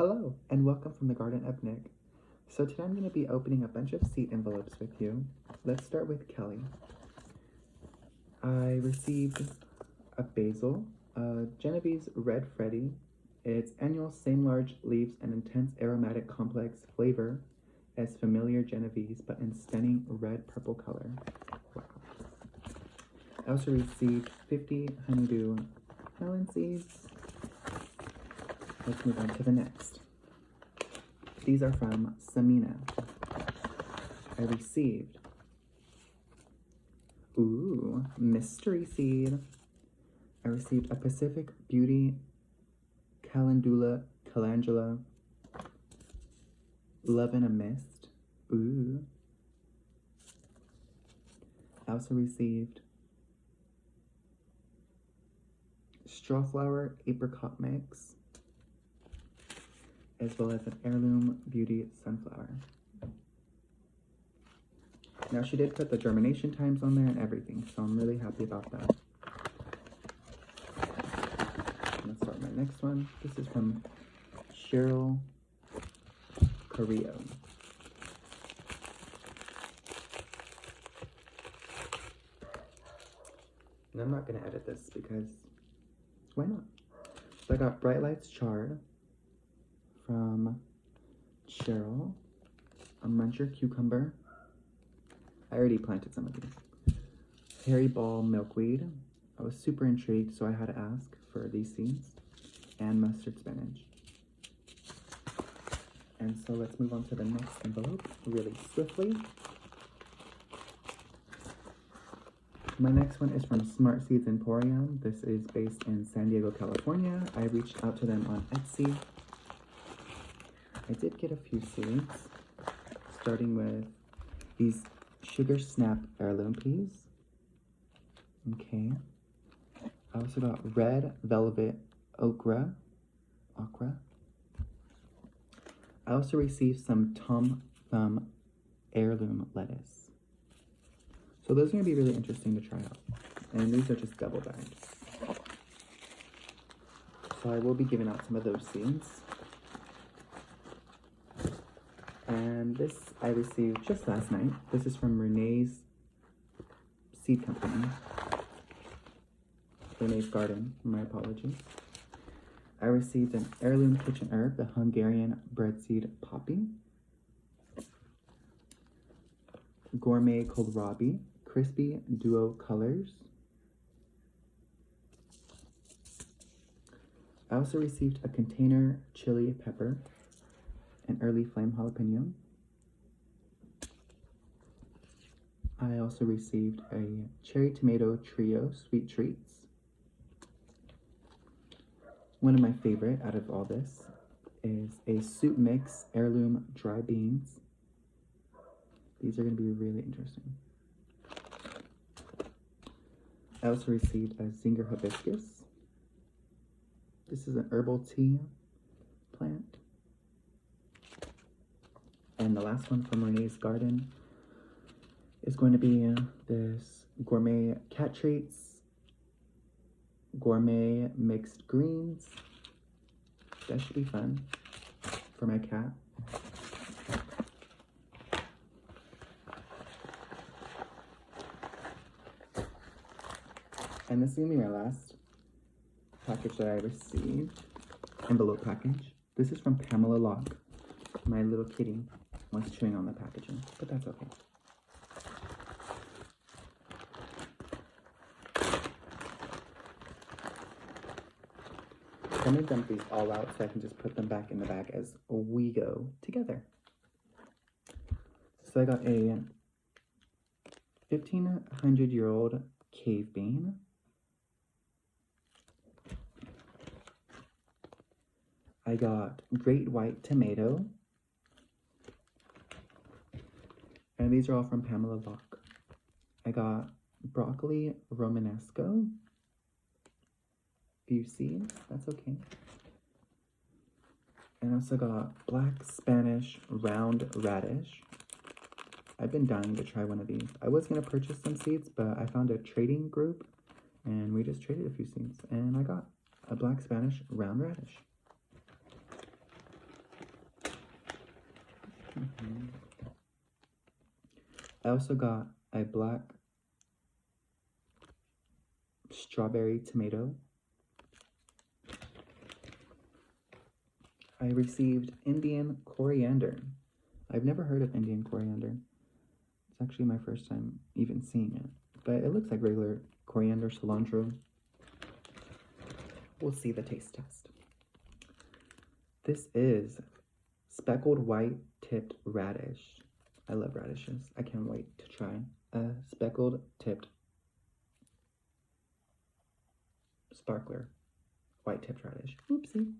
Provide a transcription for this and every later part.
Hello, and welcome from the Garden of Nick. So today I'm going to be opening a bunch of seed envelopes with you. Let's start with Kelly. I received a basil, Genevieve's Red Freddy. Its annual same large leaves an intense aromatic complex flavor as familiar Genevieve's, but in stunning red-purple color. Wow. I also received 50 honeydew melon seeds. Let's move on to the next. These are from Samina. I received, mystery seed. I received a Pacific Beauty Calendula, Love in a Mist. I also received Strawflower Apricot Mix, as well as an Heirloom Beauty Sunflower. Now she did put the germination times on there and everything, so I'm really happy about that. Let's start my next one. This is from Cheryl Carrillo. And I'm not gonna edit this because why not? So I got Bright Lights Chard from Cheryl, a Muncher Cucumber. I already planted some of these. Hairy Ball Milkweed. I was super intrigued, so I had to ask for these seeds. And mustard spinach. And so let's move on to the next envelope really swiftly. My next one is from Smart Seeds Emporium. This is based in San Diego, California. I reached out to them on Etsy. I did get a few seeds, starting with these Sugar Snap Heirloom Peas. Okay. I also got Red Velvet Okra. I also received some Tom Thumb Heirloom Lettuce. So those are going to be really interesting to try out. And these are just double bagged. So I will be giving out some of those seeds. And this I received just last night. This is from Renee's Seed Company. Renee's Garden, my apologies. I received an Heirloom Kitchen Herb, the Hungarian Breadseed Poppy. Gourmet Kohlrabi, Crispy Duo Colors. I also received a container chili pepper, an early flame jalapeno. I also received a cherry tomato trio sweet treats. One of my favorite out of all this is a soup mix heirloom dry beans. These are going to be really interesting. I also received a Zinger hibiscus. This is an herbal tea plant. And the last one from Renee's Garden is going to be this gourmet cat treats, gourmet mixed greens. That should be fun for my cat. And this is going to be my last package that I received, envelope package. This is from Pamela Locke. My little kitty was chewing on the packaging, but that's okay. I'm going to dump these all out so I can just put them back in the bag as we go together. So I got a 1,500-year-old cave bean. I got Great White Tomato. And these are all from Pamela Locke. I got Broccoli Romanesco. Few seeds, that's okay. And I also got Black Spanish Round Radish. I've been dying to try one of these. I was going to purchase some seeds, but I found a trading group, and we just traded a few seeds. And I got a Black Spanish Round Radish. I also got a black strawberry tomato. I received Indian coriander. I've never heard of Indian coriander. It's actually my first time even seeing it. But it looks like regular coriander, cilantro. We'll see the taste test. This is speckled white tipped radish. I love radishes. I can't wait to try a speckled tipped sparkler white tipped radish. Oopsie.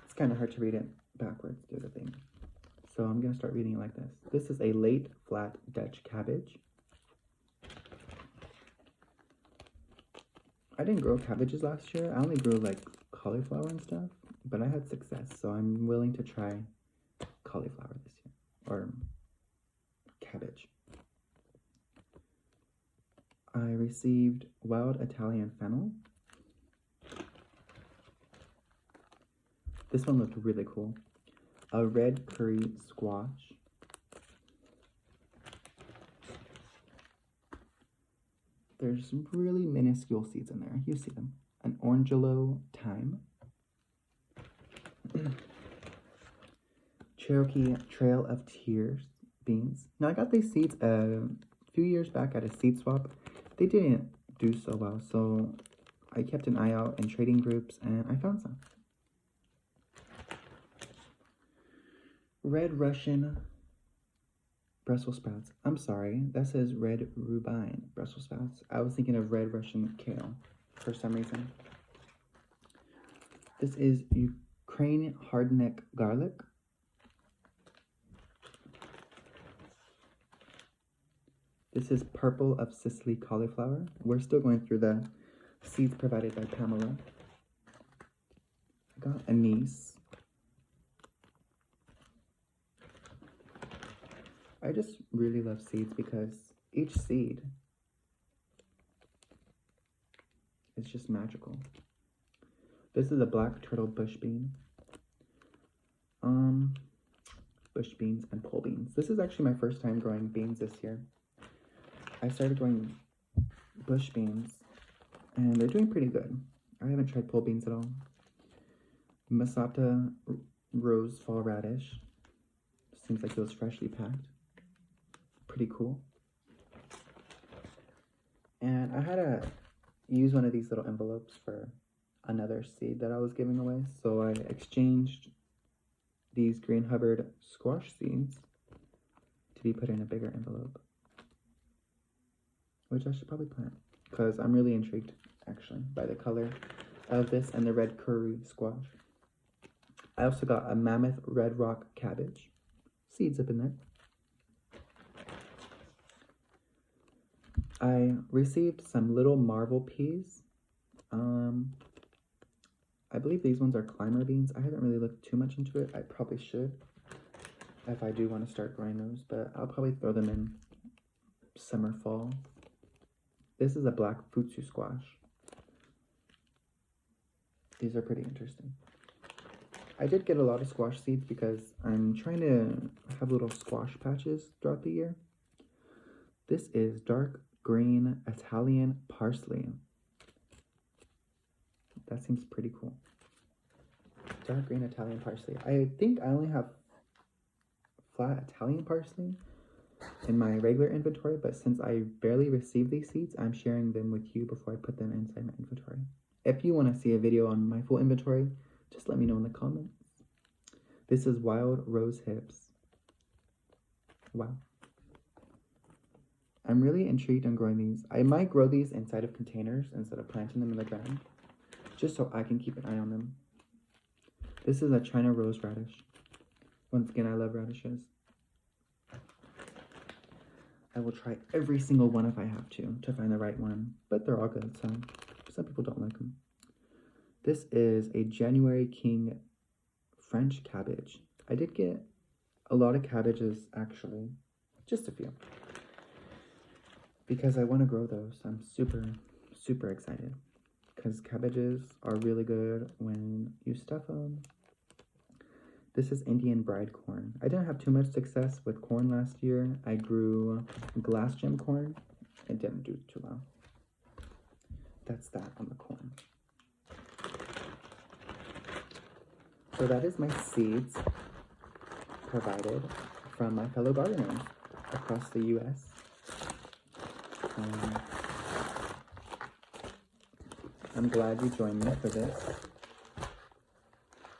It's kind of hard to read it backwards, do the thing. So I'm going to start reading it like this. This is a late flat Dutch cabbage. I didn't grow cabbages last year. I only grew like cauliflower and stuff, but I had success. So I'm willing to try cauliflower this year, or cabbage. I received wild Italian fennel. This one looked really cool. A red curry squash. There's really minuscule seeds in there. You see them. An orangelo thyme. Cherokee Trail of Tears beans. Now I got these seeds a few years back at a seed swap. They didn't do so well, so I kept an eye out in trading groups and I found some. Red Russian Brussels sprouts. I'm sorry, that says red rubine Brussels sprouts. I was thinking of red Russian kale for some reason. This is Ukraine hardneck garlic. This is purple of Sicily cauliflower. We're still going through the seeds provided by Pamela. I got anise. I just really love seeds because each seed is just magical. This is a black turtle bush bean. Bush beans and pole beans. This is actually my first time growing beans this year. I started growing bush beans and they're doing pretty good. I haven't tried pole beans at all. Masata rose fall radish. Seems like it was freshly packed. Pretty cool. And I had to use one of these little envelopes for another seed that I was giving away. So I exchanged these Green Hubbard squash seeds to be put in a bigger envelope, which I should probably plant because I'm really intrigued actually by the color of this and the red curry squash. I also got a mammoth red rock cabbage. Seeds up in there. I received some little marble peas. I believe these ones are climber beans. I haven't really looked too much into it. I probably should if I do want to start growing those, but I'll probably throw them in summer, fall. This is a black futsu squash. These are pretty interesting. I did get a lot of squash seeds because I'm trying to have little squash patches throughout the year. This is dark green Italian parsley. That seems pretty cool. Dark green Italian parsley. I think I only have flat Italian parsley in my regular inventory, but since I barely received these seeds, I'm sharing them with you before I put them inside my inventory. If you want to see a video on my full inventory, just let me know in the comments. This is wild rose hips. Wow. I'm really intrigued on growing these. I might grow these inside of containers instead of planting them in the ground, just so I can keep an eye on them. This is a China rose radish. Once again, I love radishes. I will try every single one if I have to find the right one, but they're all good, so some people don't like them. This is a January King French cabbage. I did get a lot of cabbages, actually, just a few, because I want to grow those. I'm super, super excited because cabbages are really good when you stuff them. This is Indian bride corn. I didn't have too much success with corn last year. I grew glass gem corn. It didn't do too well. That's that on the corn. So that is my seeds provided from my fellow gardeners across the U.S. I'm glad you joined me for this.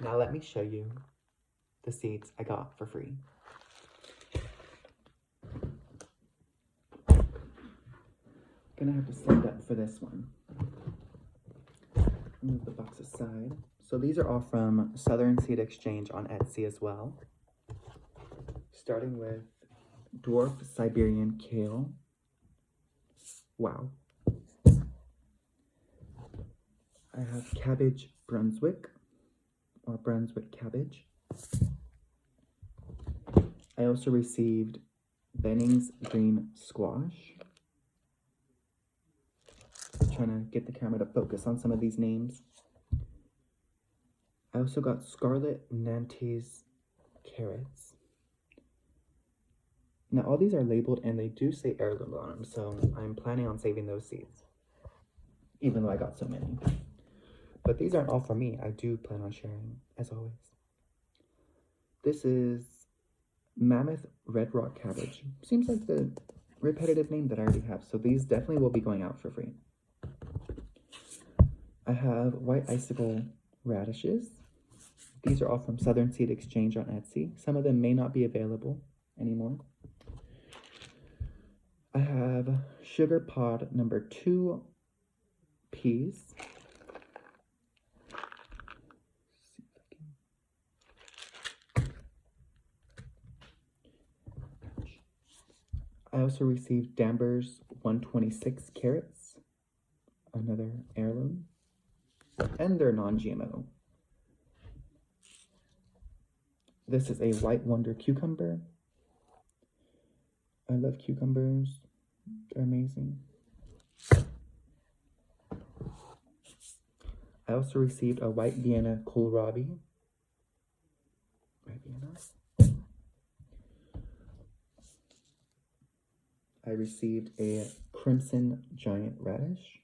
Now let me show you the seeds I got for free. Gonna have to stand up for this one. Move the box aside. So these are all from Southern Seed Exchange on Etsy as well. Starting with Dwarf Siberian Kale. Wow. I have Cabbage Brunswick, or Brunswick cabbage. I also received Benning's Green Squash. I'm trying to get the camera to focus on some of these names. I also got Scarlet Nantes carrots. Now all these are labeled and they do say heirloom on them, so I'm planning on saving those seeds, even though I got so many. But these aren't all for me. I do plan on sharing, as always. This is Mammoth Red Rock Cabbage. Seems like the repetitive name that I already have, so these definitely will be going out for free. I have White Icicle Radishes. These are all from Southern Seed Exchange on Etsy. Some of them may not be available anymore. I have Sugar Pod number 2 peas. I also received Danber's 126 carrots, another heirloom, and they're non-GMO. This is a White Wonder cucumber. I love cucumbers. They're amazing. I also received a White Vienna kohlrabi. White Vienna. I received a Crimson Giant Radish.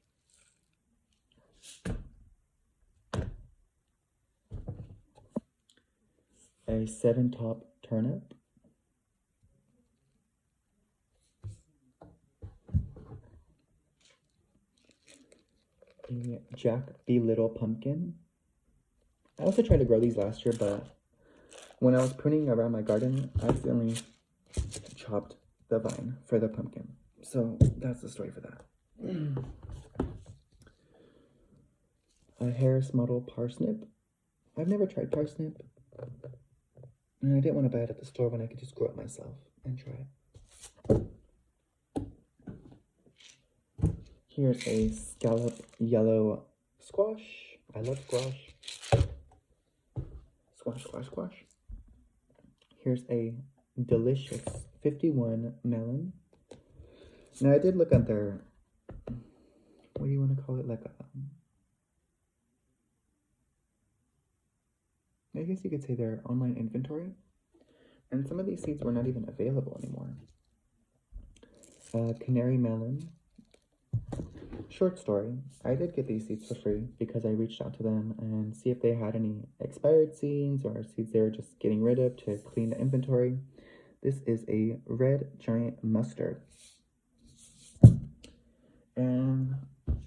A 7-top turnip. A Jack B. Little pumpkin. I also tried to grow these last year, but when I was pruning around my garden, I accidentally chopped the vine for the pumpkin. So that's the story for that. A Harris Model parsnip. I've never tried parsnip, and I didn't want to buy it at the store when I could just grow it myself and try it. Here's a scallop yellow squash. I love squash. Squash, squash, squash. Here's a delicious 51 melon. Now I did look at their, what do you want to call it? Like I guess you could say their online inventory. And some of these seeds were not even available anymore. Canary melon. Short story, I did get these seeds for free because I reached out to them and see if they had any expired seeds or seeds they were just getting rid of to clean the inventory. This is a red giant mustard. And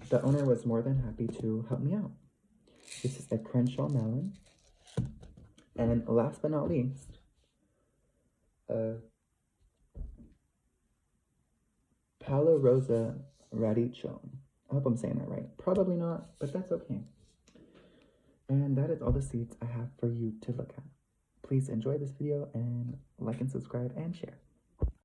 the owner was more than happy to help me out. This is a Crenshaw melon. And last but not least, Palo Rosa Radicho. I hope I'm saying that right. Probably not, but that's okay. And that is all the seeds I have for you to look at. Please enjoy this video and like and subscribe and share.